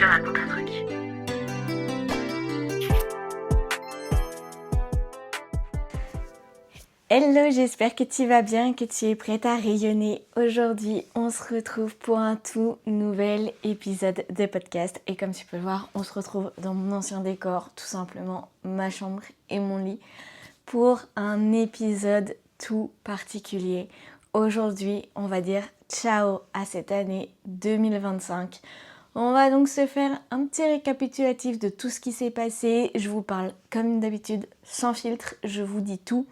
te raconte un truc. Hello, j'espère que tu vas bien, que tu es prête à rayonner. Aujourd'hui, on se retrouve pour un tout nouvel épisode de podcast. Et comme tu peux le voir, on se retrouve dans mon ancien décor, tout simplement ma chambre et mon lit, pour un épisode tout particulier. Aujourd'hui, on va dire ciao à cette année 2025. On va donc se faire un petit récapitulatif de tout ce qui s'est passé. Je vous parle comme d'habitude sans filtre, je vous dis tout.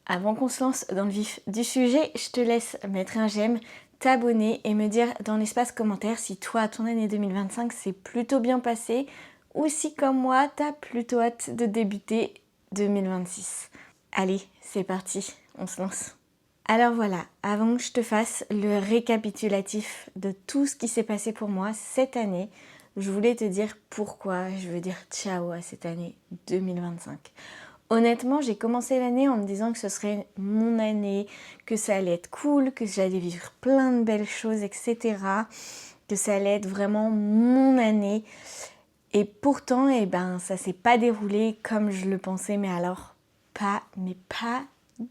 Avant qu'on se lance dans le vif du sujet, je te laisse mettre un j'aime, t'abonner et me dire dans l'espace commentaire si toi, ton année 2025 s'est plutôt bien passé ou si comme moi, t'as plutôt hâte de débuter 2026. Allez, c'est parti, on se lance. Alors voilà, avant que je te fasse le récapitulatif de tout ce qui s'est passé pour moi cette année, je voulais te dire pourquoi je veux dire ciao à cette année 2025. Honnêtement, j'ai commencé l'année en me disant que ce serait mon année, que ça allait être cool, que j'allais vivre plein de belles choses, etc. Que ça allait être vraiment mon année. Et pourtant, ça s'est pas déroulé comme je le pensais, mais alors pas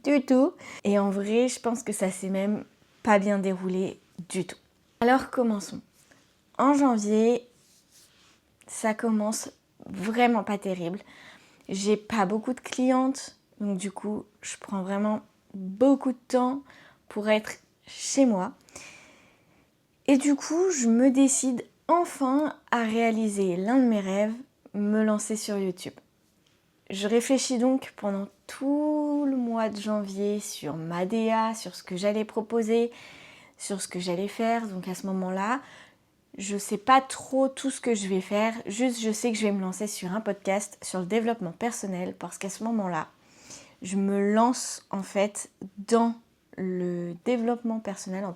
du tout. Et en vrai, je pense que ça s'est même pas bien déroulé du tout. Alors commençons. En janvier, ça commence vraiment pas terrible. J'ai pas beaucoup de clientes, donc du coup, je prends vraiment beaucoup de temps pour être chez moi. Et du coup, je me décide enfin à réaliser l'un de mes rêves, me lancer sur YouTube. Je réfléchis donc pendant tout le mois de janvier sur ma DA, sur ce que j'allais proposer, sur ce que j'allais faire. Donc à ce moment-là, je sais pas trop tout ce que je vais faire, juste je sais que je vais me lancer sur un podcast sur le développement personnel parce qu'à ce moment-là, je me lance en fait dans le développement personnel, en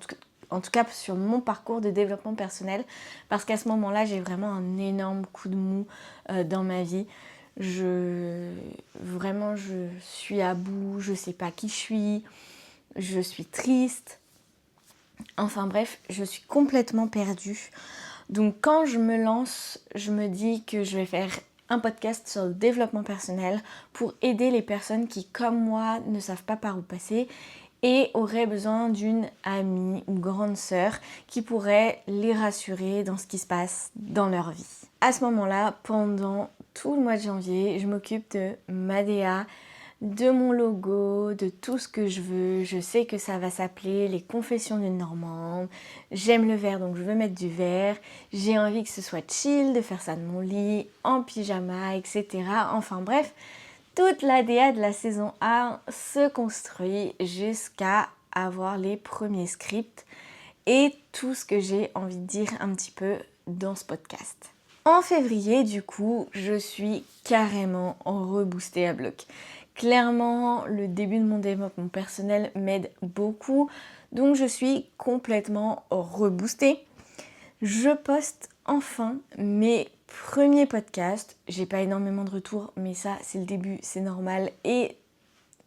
tout cas sur mon parcours de développement personnel parce qu'à ce moment-là, j'ai vraiment un énorme coup de mou dans ma vie. Je suis à bout, je sais pas qui je suis triste. Enfin bref, je suis complètement perdue. Donc quand je me lance, je me dis que je vais faire un podcast sur le développement personnel pour aider les personnes qui, comme moi, ne savent pas par où passer et auraient besoin d'une amie ou grande sœur qui pourrait les rassurer dans ce qui se passe dans leur vie. À ce moment-là, pendant tout le mois de janvier, je m'occupe de ma DA, de mon logo, de tout ce que je veux. Je sais que ça va s'appeler les confessions d'une Normande. J'aime le vert, donc je veux mettre du vert. J'ai envie que ce soit chill, de faire ça de mon lit, en pyjama, etc. Enfin bref, toute la DA de la saison 1 se construit jusqu'à avoir les premiers scripts et tout ce que j'ai envie de dire un petit peu dans ce podcast. En février, du coup, je suis carrément reboostée à bloc. Clairement, le début de mon développement personnel m'aide beaucoup, donc je suis complètement reboostée. Je poste enfin mes premiers podcasts. J'ai pas énormément de retours, mais ça, c'est le début, c'est normal. Et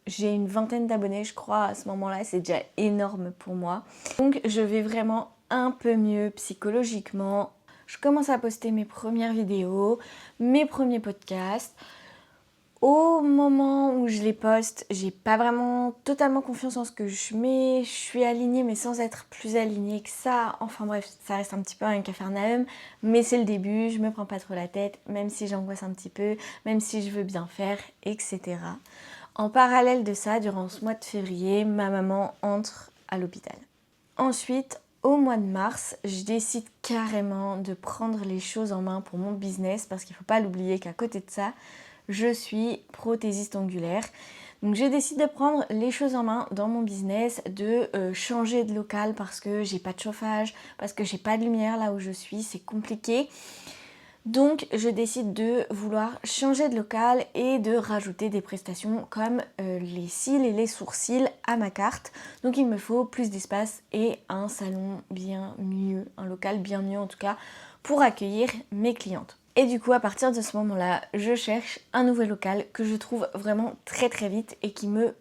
j'ai une vingtaine d'abonnés, je crois, à ce moment-là, c'est déjà énorme pour moi. Donc, je vais vraiment un peu mieux psychologiquement. Je commence à poster mes premières vidéos, mes premiers podcasts. Au moment où je les poste, j'ai pas vraiment totalement confiance en ce que je mets. Je suis alignée mais sans être plus alignée que ça. Enfin bref, ça reste un petit peu un capharnaüm. Mais c'est le début, je me prends pas trop la tête, même si j'angoisse un petit peu, même si je veux bien faire, etc. En parallèle de ça, durant ce mois de février, ma maman entre à l'hôpital. Ensuite, au mois de mars, je décide carrément de prendre les choses en main pour mon business parce qu'il ne faut pas l'oublier qu'à côté de ça, je suis prothésiste ongulaire. Donc je décide de prendre les choses en main dans mon business, de changer de local parce que j'ai pas de chauffage, parce que j'ai pas de lumière là où je suis, c'est compliqué. Donc je décide de vouloir changer de local et de rajouter des prestations comme les cils et les sourcils à ma carte. Donc il me faut plus d'espace et un salon bien mieux, un local bien mieux en tout cas, pour accueillir mes clientes. Et du coup à partir de ce moment-là, je cherche un nouvel local que je trouve vraiment très très vite et qui me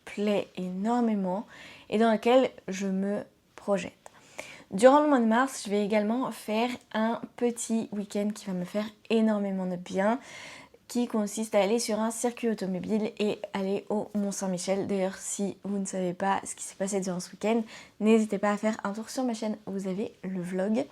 plaît énormément et dans lequel je me projette. Durant le mois de mars, je vais également faire un petit week-end qui va me faire énormément de bien, qui consiste à aller sur un circuit automobile et aller au Mont-Saint-Michel. D'ailleurs, si vous ne savez pas ce qui s'est passé durant ce week-end, n'hésitez pas à faire un tour sur ma chaîne, vous avez le vlog.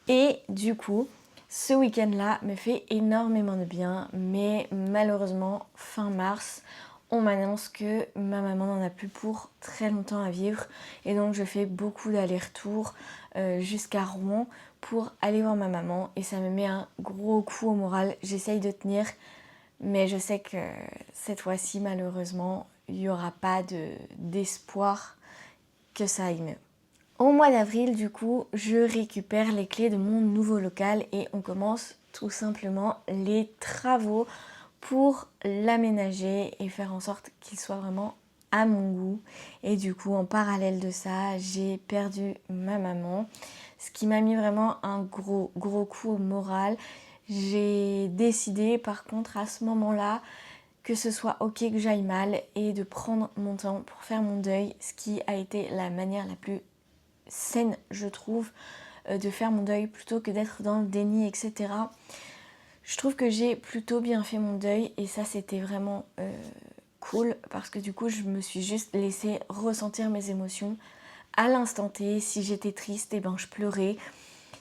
Et du coup, ce week-end-là me fait énormément de bien, mais malheureusement, fin mars, on m'annonce que ma maman n'en a plus pour très longtemps à vivre. Et donc je fais beaucoup d'allers-retours jusqu'à Rouen pour aller voir ma maman. Et ça me met un gros coup au moral. J'essaye de tenir, mais je sais que cette fois-ci, malheureusement, il n'y aura pas d'espoir que ça aille mieux. Au mois d'avril, du coup, je récupère les clés de mon nouveau local et on commence tout simplement les travaux pour l'aménager et faire en sorte qu'il soit vraiment à mon goût. Et du coup, en parallèle de ça, j'ai perdu ma maman, ce qui m'a mis vraiment un gros coup au moral. J'ai décidé par contre à ce moment-là que ce soit ok que j'aille mal et de prendre mon temps pour faire mon deuil, ce qui a été la manière la plus saine, je trouve, de faire mon deuil plutôt que d'être dans le déni, etc. Je trouve que j'ai plutôt bien fait mon deuil et ça c'était vraiment cool parce que du coup je me suis juste laissée ressentir mes émotions à l'instant T. Si j'étais triste, et ben je pleurais.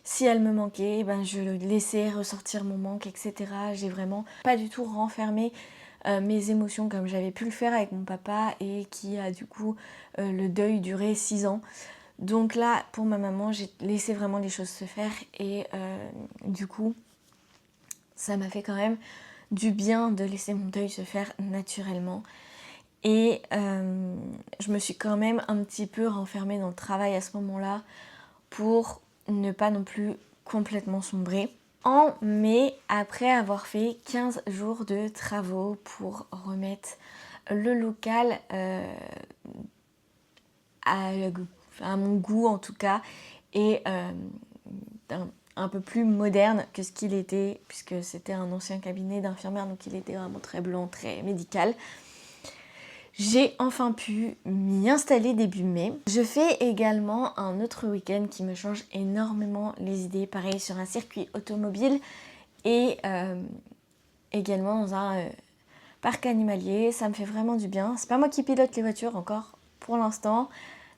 Si elle me manquait, ben je laissais ressortir mon manque, etc. J'ai vraiment pas du tout renfermé mes émotions comme j'avais pu le faire avec mon papa et qui a du coup le deuil duré 6 ans. Donc là, pour ma maman, j'ai laissé vraiment les choses se faire et du coup, ça m'a fait quand même du bien de laisser mon deuil se faire naturellement. Et je me suis quand même un petit peu renfermée dans le travail à ce moment-là pour ne pas non plus complètement sombrer. En mai, après avoir fait 15 jours de travaux pour remettre le local à mon goût en tout cas, et un peu plus moderne que ce qu'il était, puisque c'était un ancien cabinet d'infirmière, donc il était vraiment très blanc, très médical. J'ai enfin pu m'y installer début mai. Je fais également un autre week-end qui me change énormément les idées, pareil sur un circuit automobile et également dans un parc animalier. Ça me fait vraiment du bien. C'est pas moi qui pilote les voitures encore pour l'instant,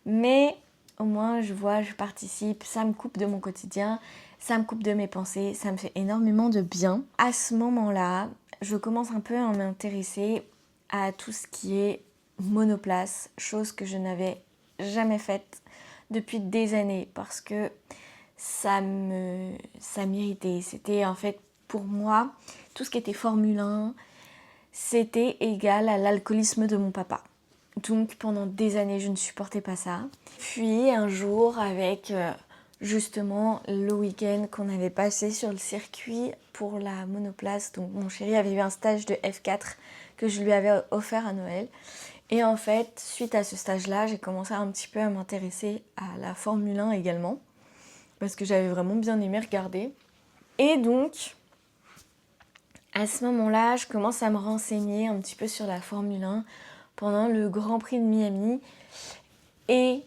mais au moins je vois, je participe, ça me coupe de mon quotidien, ça me coupe de mes pensées, ça me fait énormément de bien. À ce moment-là, je commence un peu à m'intéresser à tout ce qui est monoplace, chose que je n'avais jamais faite depuis des années parce que ça m'irritait. C'était en fait pour moi, tout ce qui était Formule 1, c'était égal à l'alcoolisme de mon papa. Donc pendant des années, je ne supportais pas ça. Puis un jour, avec justement le week-end qu'on avait passé sur le circuit pour la monoplace, donc mon chéri avait eu un stage de F4 que je lui avais offert à Noël. Et en fait, suite à ce stage-là, j'ai commencé un petit peu à m'intéresser à la Formule 1 également, parce que j'avais vraiment bien aimé regarder. Et donc, à ce moment-là, je commence à me renseigner un petit peu sur la Formule 1 pendant le Grand Prix de Miami et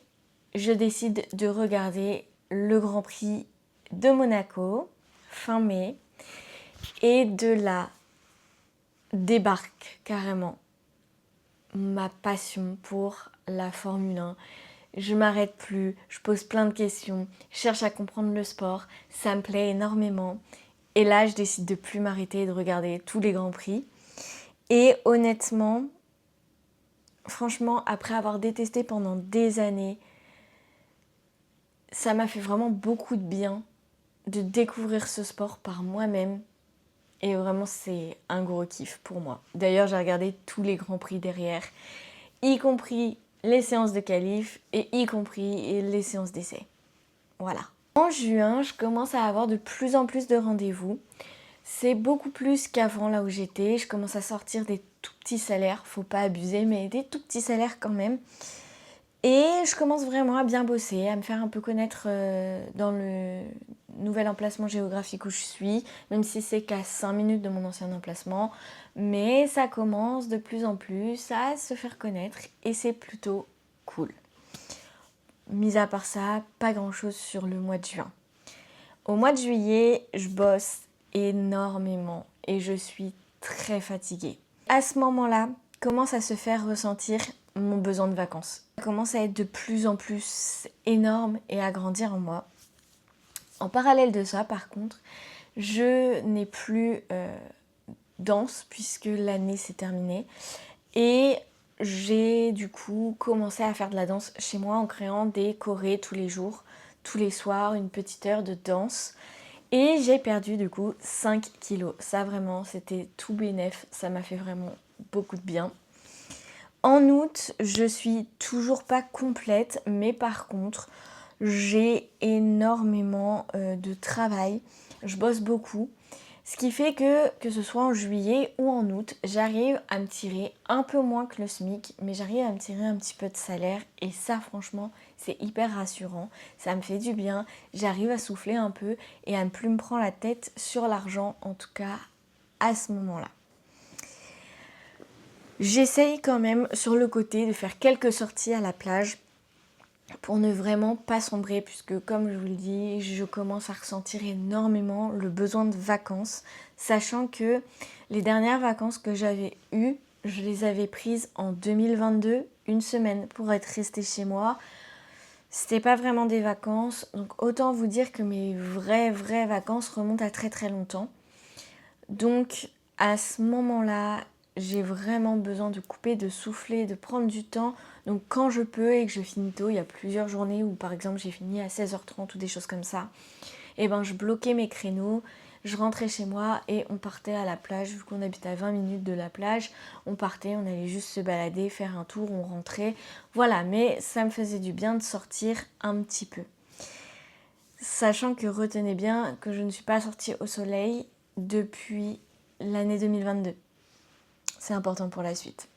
je décide de regarder le Grand Prix de Monaco fin mai et de là débarque carrément ma passion pour la Formule 1. Je m'arrête plus, je pose plein de questions, je cherche à comprendre le sport, ça me plaît énormément. Et là, je décide de plus m'arrêter et de regarder tous les Grands Prix. Et honnêtement, franchement, après avoir détesté pendant des années, ça m'a fait vraiment beaucoup de bien de découvrir ce sport par moi-même. Et vraiment, c'est un gros kiff pour moi. D'ailleurs, j'ai regardé tous les Grands Prix derrière, y compris les séances de qualif et y compris les séances d'essai. Voilà. En juin, je commence à avoir de plus en plus de rendez-vous. C'est beaucoup plus qu'avant là où j'étais. Je commence à sortir des tout petits salaires, faut pas abuser, mais des tout petits salaires quand même. Et je commence vraiment à bien bosser, à me faire un peu connaître dans le nouvel emplacement géographique où je suis, même si c'est qu'à 5 minutes de mon ancien emplacement. Mais ça commence de plus en plus à se faire connaître et c'est plutôt cool. mis à part ça, pas grand chose sur le mois de juin. Au mois de juillet, je bosse énormément et je suis très fatiguée. À ce moment-là, commence à se faire ressentir mon besoin de vacances. Ça commence à être de plus en plus énorme et à grandir en moi. En parallèle de ça, par contre, je n'ai plus danse puisque l'année s'est terminée. Et j'ai du coup commencé à faire de la danse chez moi en créant des chorés tous les jours, tous les soirs, une petite heure de danse. Et j'ai perdu du coup 5 kilos. Ça vraiment, c'était tout bénef. Ça m'a fait vraiment beaucoup de bien. En août, je suis toujours pas complète, mais par contre, j'ai énormément de travail. Je bosse beaucoup. Ce qui fait que ce soit en juillet ou en août, j'arrive à me tirer un peu moins que le SMIC, mais j'arrive à me tirer un petit peu de salaire. Et ça, franchement, c'est hyper rassurant. Ça me fait du bien. J'arrive à souffler un peu et à ne plus me prendre la tête sur l'argent, en tout cas à ce moment-là. J'essaye quand même sur le côté de faire quelques sorties à la plage pour ne vraiment pas sombrer, puisque comme je vous le dis, je commence à ressentir énormément le besoin de vacances, sachant que les dernières vacances que j'avais eues, je les avais prises en 2022, une semaine pour être restée chez moi. C'était pas vraiment des vacances, donc autant vous dire que mes vraies vacances remontent à très très longtemps. Donc à ce moment-là, j'ai vraiment besoin de couper, de souffler, de prendre du temps. Donc quand je peux et que je finis tôt, il y a plusieurs journées où par exemple j'ai fini à 16h30 ou des choses comme ça, et ben je bloquais mes créneaux, je rentrais chez moi et on partait à la plage, vu qu'on habite à 20 minutes de la plage, on partait, on allait juste se balader, faire un tour, on rentrait. Voilà, mais ça me faisait du bien de sortir un petit peu. Sachant que retenez bien que je ne suis pas sortie au soleil depuis l'année 2022. C'est important pour la suite.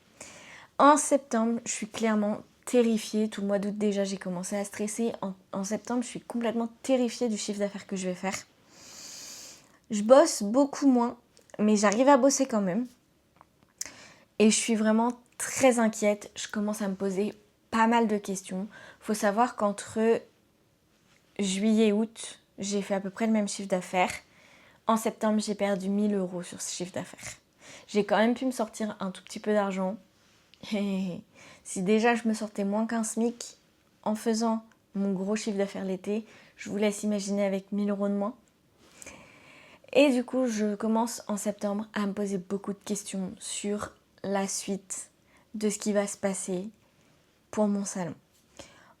En septembre, je suis clairement terrifiée. Tout le mois d'août déjà, j'ai commencé à stresser. En septembre, je suis complètement terrifiée du chiffre d'affaires que je vais faire. Je bosse beaucoup moins, mais j'arrive à bosser quand même. Et je suis vraiment très inquiète. Je commence à me poser pas mal de questions. Il faut savoir qu'entre juillet et août, j'ai fait à peu près le même chiffre d'affaires. En septembre, j'ai perdu 1 000 € sur ce chiffre d'affaires. J'ai quand même pu me sortir un tout petit peu d'argent. Et si déjà je me sortais moins qu'un SMIC en faisant mon gros chiffre d'affaires l'été, je vous laisse imaginer avec 1 000 € de moins. Et du coup, je commence en septembre à me poser beaucoup de questions sur la suite de ce qui va se passer pour mon salon.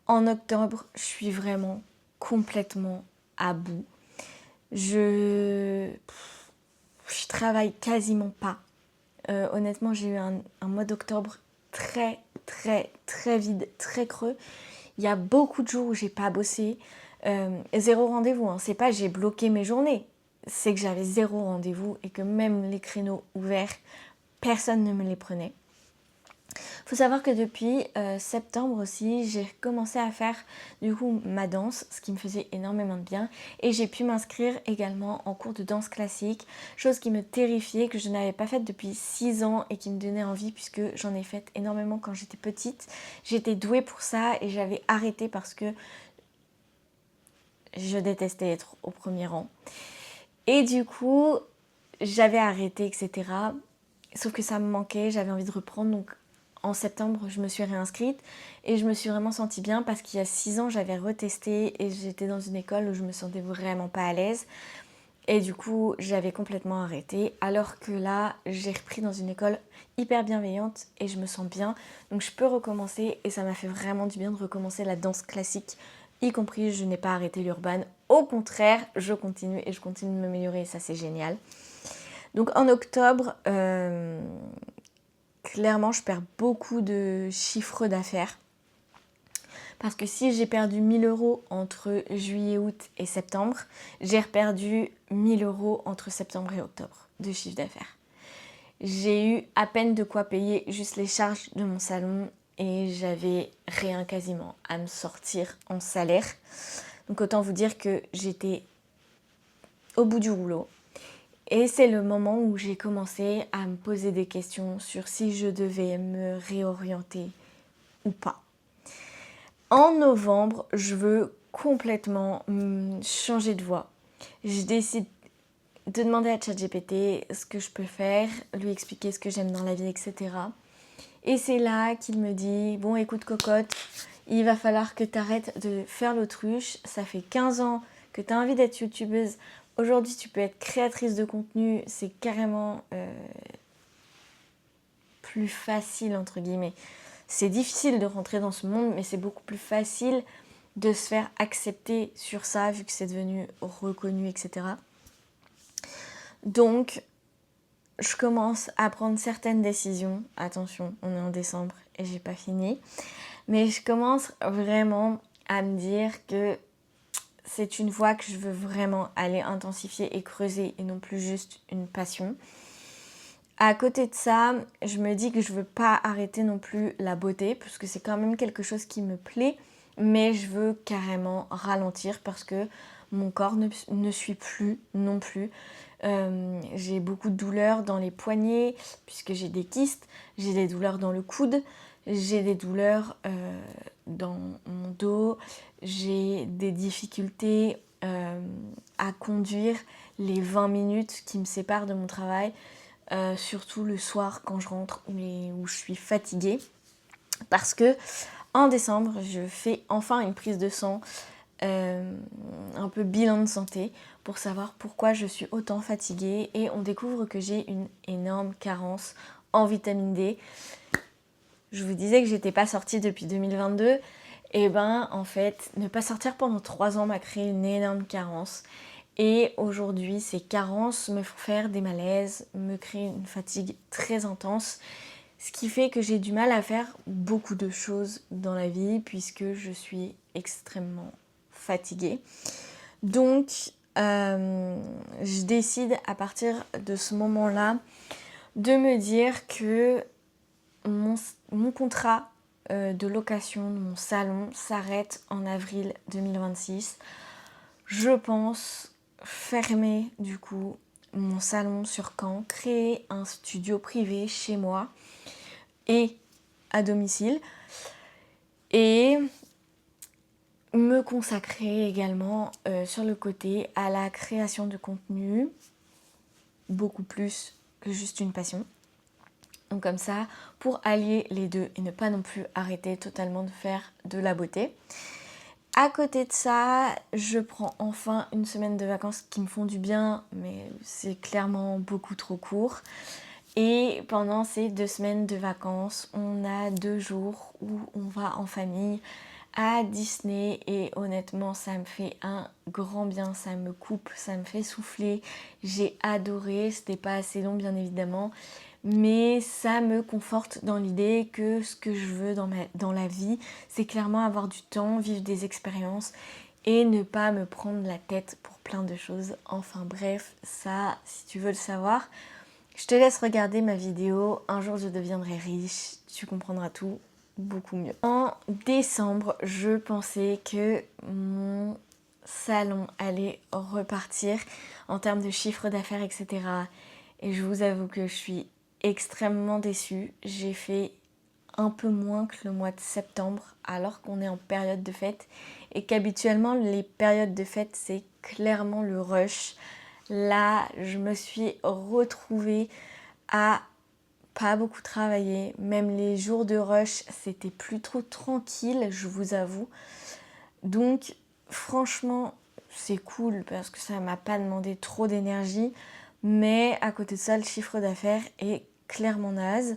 En octobre, je suis vraiment complètement à bout. Je travaille quasiment pas. Honnêtement, j'ai eu un mois d'octobre très vide, très creux. Il y a beaucoup de jours où j'ai pas bossé. Zéro rendez-vous, hein. C'est pas j'ai bloqué mes journées. C'est que j'avais zéro rendez-vous et que même les créneaux ouverts, personne ne me les prenait. Il faut savoir que depuis septembre aussi, j'ai commencé à faire du coup ma danse, ce qui me faisait énormément de bien. Et j'ai pu m'inscrire également en cours de danse classique, chose qui me terrifiait, que je n'avais pas faite depuis 6 ans et qui me donnait envie puisque j'en ai fait énormément quand j'étais petite. J'étais douée pour ça et j'avais arrêté parce que je détestais être au premier rang. Et du coup, j'avais arrêté, etc. Sauf que ça me manquait, j'avais envie de reprendre, donc en septembre, je me suis réinscrite et je me suis vraiment sentie bien parce qu'il y a 6 ans, j'avais retesté et j'étais dans une école où je me sentais vraiment pas à l'aise. Et du coup, j'avais complètement arrêté. Alors que là, j'ai repris dans une école hyper bienveillante et je me sens bien. Donc je peux recommencer et ça m'a fait vraiment du bien de recommencer la danse classique. Y compris, je n'ai pas arrêté l'urban. Au contraire, je continue et je continue de m'améliorer et ça, c'est génial. Donc en octobre... clairement, je perds beaucoup de chiffre d'affaires. Parce que si j'ai perdu 1 000 € entre juillet, août et septembre, j'ai perdu 1 000 € entre septembre et octobre de chiffre d'affaires. J'ai eu à peine de quoi payer juste les charges de mon salon et j'avais rien quasiment à me sortir en salaire. Donc autant vous dire que j'étais au bout du rouleau. Et c'est le moment où j'ai commencé à me poser des questions sur si je devais me réorienter ou pas. En novembre, je veux complètement changer de voie. Je décide de demander à ChatGPT ce que je peux faire, lui expliquer ce que j'aime dans la vie, etc. Et c'est là qu'il me dit, bon écoute cocotte, il va falloir que tu arrêtes de faire l'autruche. Ça fait 15 ans que tu as envie d'être youtubeuse. Aujourd'hui, tu peux être créatrice de contenu. C'est carrément plus facile, entre guillemets. C'est difficile de rentrer dans ce monde, mais c'est beaucoup plus facile de se faire accepter sur ça, vu que c'est devenu reconnu, etc. Donc, je commence à prendre certaines décisions. Attention, on est en décembre et j'ai pas fini. Mais je commence vraiment à me dire que c'est une voie que je veux vraiment aller intensifier et creuser et non plus juste une passion. À côté de ça, je me dis que je veux pas arrêter non plus la beauté parce que c'est quand même quelque chose qui me plaît, mais je veux carrément ralentir parce que mon corps ne suit plus non plus. J'ai beaucoup de douleurs dans les poignets puisque j'ai des kystes, j'ai des douleurs dans le coude, j'ai des douleurs dans mon dos, j'ai des difficultés à conduire les 20 minutes qui me séparent de mon travail. Surtout le soir quand je rentre où je suis fatiguée parce que en décembre je fais enfin une prise de sang, un peu bilan de santé pour savoir pourquoi je suis autant fatiguée et on découvre que j'ai une énorme carence en vitamine D. Je vous disais que j'étais pas sortie depuis 2022 et ben en fait ne pas sortir pendant 3 ans m'a créé une énorme carence. Et aujourd'hui, ces carences me font faire des malaises, me créent une fatigue très intense, ce qui fait que j'ai du mal à faire beaucoup de choses dans la vie puisque je suis extrêmement fatiguée. Donc, je décide à partir de ce moment-là de me dire que mon contrat de location de mon salon s'arrête en avril 2026. Je pense fermer du coup mon salon sur Caen, créer un studio privé chez moi et à domicile et me consacrer également sur le côté à la création de contenu, beaucoup plus que juste une passion. Donc comme ça, pour allier les deux et ne pas non plus arrêter totalement de faire de la beauté. À côté de ça, je prends enfin une semaine de vacances qui me font du bien, mais c'est clairement beaucoup trop court. Et pendant ces 2 semaines de vacances, on a 2 jours où on va en famille à Disney et honnêtement ça me fait un grand bien, ça me coupe, ça me fait souffler. J'ai adoré, c'était pas assez long bien évidemment, mais ça me conforte dans l'idée que ce que je veux dans la vie, c'est clairement avoir du temps, vivre des expériences et ne pas me prendre la tête pour plein de choses. Enfin bref, ça, si tu veux le savoir, je te laisse regarder ma vidéo « Un jour je deviendrai riche », tu comprendras tout beaucoup mieux. En décembre, je pensais que mon salon allait repartir en termes de chiffre d'affaires, etc. Et je vous avoue que je suis extrêmement déçue. J'ai fait un peu moins que le mois de septembre alors qu'on est en période de fête et qu'habituellement les périodes de fête c'est clairement le rush. Là, je me suis retrouvée à pas beaucoup travailler. Même les jours de rush, c'était plus trop tranquille, je vous avoue. Donc, franchement, c'est cool parce que ça m'a pas demandé trop d'énergie. Mais à côté de ça, le chiffre d'affaires est clairement naze.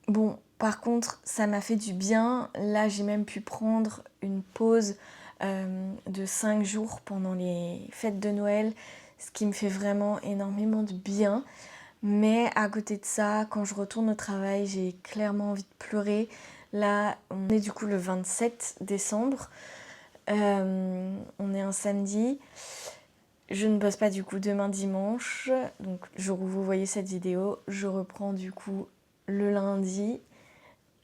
Bon, par contre, ça m'a fait du bien. Là, j'ai même pu prendre une pause de 5 jours pendant les fêtes de Noël, ce qui me fait vraiment énormément de bien. Mais à côté de ça, quand je retourne au travail, j'ai clairement envie de pleurer. Là, on est du coup le 27 décembre. On est un samedi. Je ne bosse pas du coup demain dimanche. Donc, jour où vous voyez cette vidéo, je reprends du coup le lundi.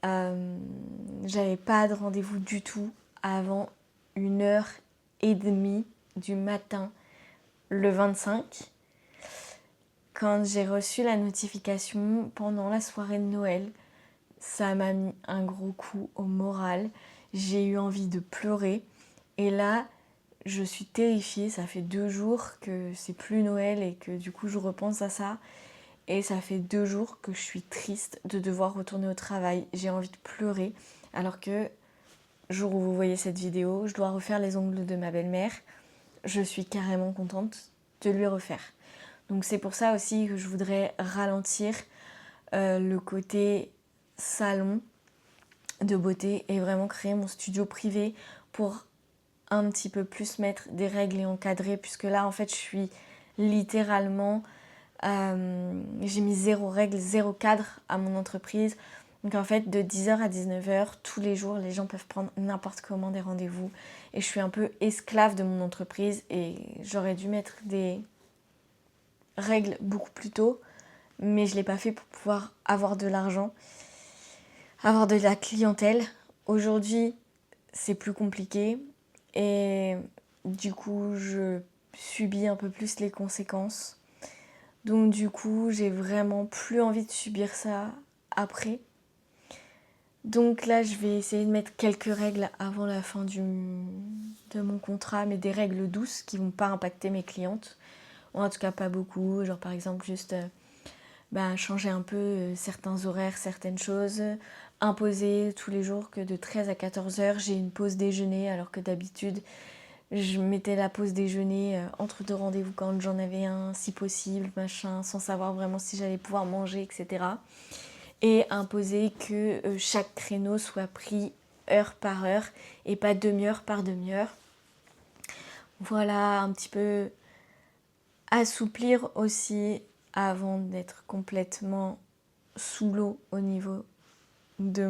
J'avais pas de rendez-vous du tout avant 1h30 du matin le 25 quand j'ai reçu la notification pendant la soirée de Noël ça m'a mis un gros coup au moral. J'ai eu envie de pleurer. Et là, je suis terrifiée. Ça fait 2 jours que c'est plus Noël et que du coup, je repense à ça. Et ça fait 2 jours que je suis triste de devoir retourner au travail. J'ai envie de pleurer. Alors que, jour où vous voyez cette vidéo, je dois refaire les ongles de ma belle-mère. Je suis carrément contente de lui refaire. Donc c'est pour ça aussi que je voudrais ralentir le côté salon de beauté et vraiment créer mon studio privé pour un petit peu plus mettre des règles et encadrer, puisque là en fait je suis littéralement j'ai mis 0 règle, 0 cadre à mon entreprise. Donc en fait de 10h à 19h tous les jours les gens peuvent prendre n'importe comment des rendez-vous et je suis un peu esclave de mon entreprise et j'aurais dû mettre des règles beaucoup plus tôt, mais je ne l'ai pas fait pour pouvoir avoir de l'argent, avoir de la clientèle. Aujourd'hui c'est plus compliqué et du coup je subis un peu plus les conséquences. Donc du coup j'ai vraiment plus envie de subir ça après. Donc là je vais essayer de mettre quelques règles avant la fin de mon contrat, mais des règles douces qui vont pas impacter mes clientes. Ou en tout cas pas beaucoup, genre par exemple juste changer un peu certains horaires, certaines choses, imposer tous les jours que de 13 à 14 heures j'ai une pause déjeuner, alors que d'habitude je mettais la pause déjeuner entre 2 rendez-vous quand j'en avais un, si possible, machin, sans savoir vraiment si j'allais pouvoir manger, etc. Et imposer que chaque créneau soit pris heure par heure et pas demi-heure par demi-heure. Voilà, un petit peu assouplir aussi avant d'être complètement sous l'eau au niveau de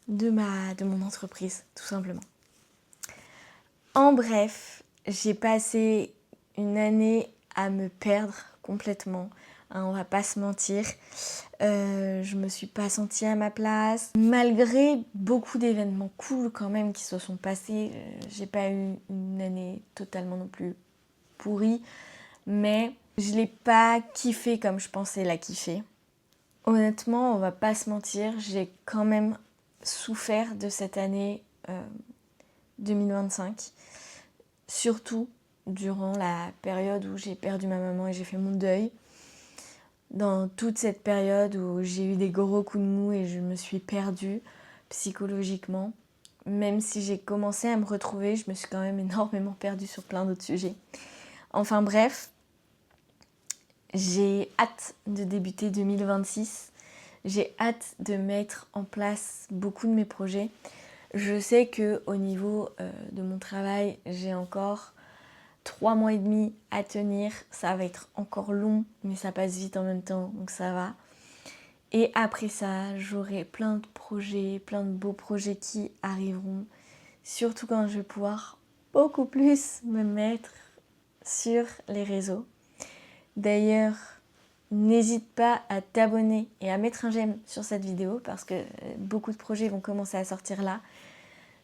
mon entreprise, tout simplement. En bref, j'ai passé une année à me perdre complètement, hein, on va pas se mentir. Je me suis pas sentie à ma place. Malgré beaucoup d'événements cool quand même qui se sont passés, j'ai pas eu une année totalement non plus pourrie, mais je l'ai pas kiffé comme je pensais la kiffer. Honnêtement, on va pas se mentir, j'ai quand même souffert de cette année 2025. Surtout durant la période où j'ai perdu ma maman et j'ai fait mon deuil. Dans toute cette période où j'ai eu des gros coups de mou et je me suis perdue psychologiquement. Même si j'ai commencé à me retrouver, je me suis quand même énormément perdue sur plein d'autres sujets. Enfin bref, j'ai hâte de débuter 2026. J'ai hâte de mettre en place beaucoup de mes projets. Je sais qu'au niveau de mon travail, j'ai encore 3 mois et demi à tenir. Ça va être encore long, mais ça passe vite en même temps, donc ça va. Et après ça, j'aurai plein de projets, plein de beaux projets qui arriveront. Surtout quand je vais pouvoir beaucoup plus me mettre sur les réseaux. D'ailleurs, n'hésite pas à t'abonner et à mettre un j'aime sur cette vidéo parce que beaucoup de projets vont commencer à sortir là.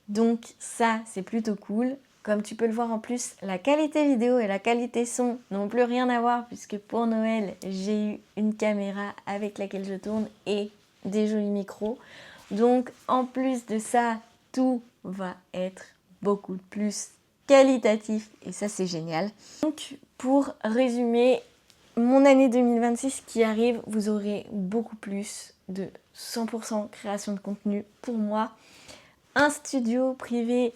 Donc ça, c'est plutôt cool. Comme tu peux le voir en plus, la qualité vidéo et la qualité son n'ont plus rien à voir puisque pour Noël, j'ai eu une caméra avec laquelle je tourne et des jolis micros. Donc en plus de ça, tout va être beaucoup plus qualitatif et ça c'est génial. Donc pour résumer, mon année 2026 qui arrive, vous aurez beaucoup plus de 100% création de contenu pour moi. Un studio privé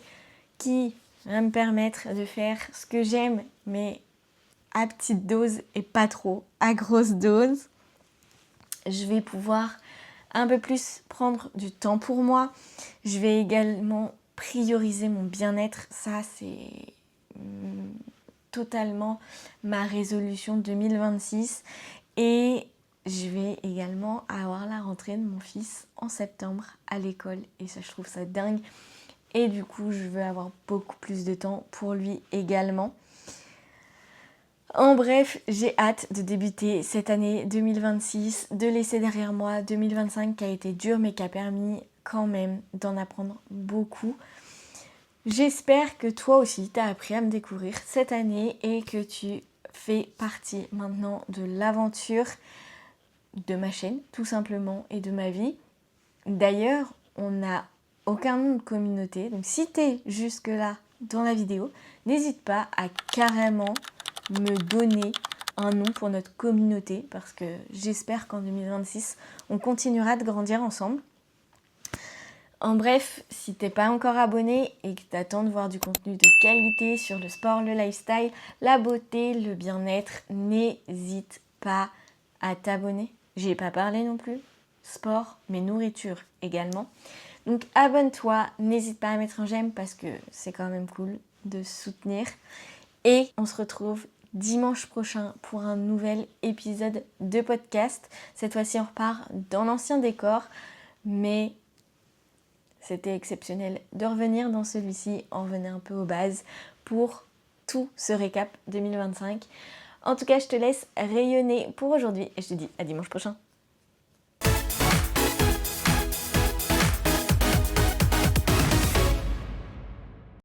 qui va me permettre de faire ce que j'aime, mais à petite dose et pas trop, à grosse dose. Je vais pouvoir un peu plus prendre du temps pour moi. Je vais également prioriser mon bien-être. Ça, c'est totalement ma résolution 2026. Et je vais également avoir la rentrée de mon fils en septembre à l'école. Et ça, je trouve ça dingue. Et du coup, je veux avoir beaucoup plus de temps pour lui également. En bref, j'ai hâte de débuter cette année 2026, de laisser derrière moi 2025 qui a été dur mais qui a permis quand même d'en apprendre beaucoup. J'espère que toi aussi tu as appris à me découvrir cette année et que tu fais partie maintenant de l'aventure. de ma chaîne, tout simplement, et de ma vie. D'ailleurs, on n'a aucun nom de communauté, donc si tu es jusque-là dans la vidéo, n'hésite pas à carrément me donner un nom pour notre communauté, parce que j'espère qu'en 2026, on continuera de grandir ensemble. En bref, si t'es pas encore abonné et que t'attends de voir du contenu de qualité sur le sport, le lifestyle, la beauté, le bien-être, n'hésite pas à t'abonner. J'ai pas parlé non plus. Sport, mais nourriture également. Donc abonne-toi, n'hésite pas à mettre un j'aime parce que c'est quand même cool de soutenir. Et on se retrouve dimanche prochain pour un nouvel épisode de podcast. Cette fois-ci, on repart dans l'ancien décor, mais c'était exceptionnel de revenir dans celui-ci. On revenait un peu aux bases pour tout ce récap 2025. En tout cas, je te laisse rayonner pour aujourd'hui et je te dis à dimanche prochain.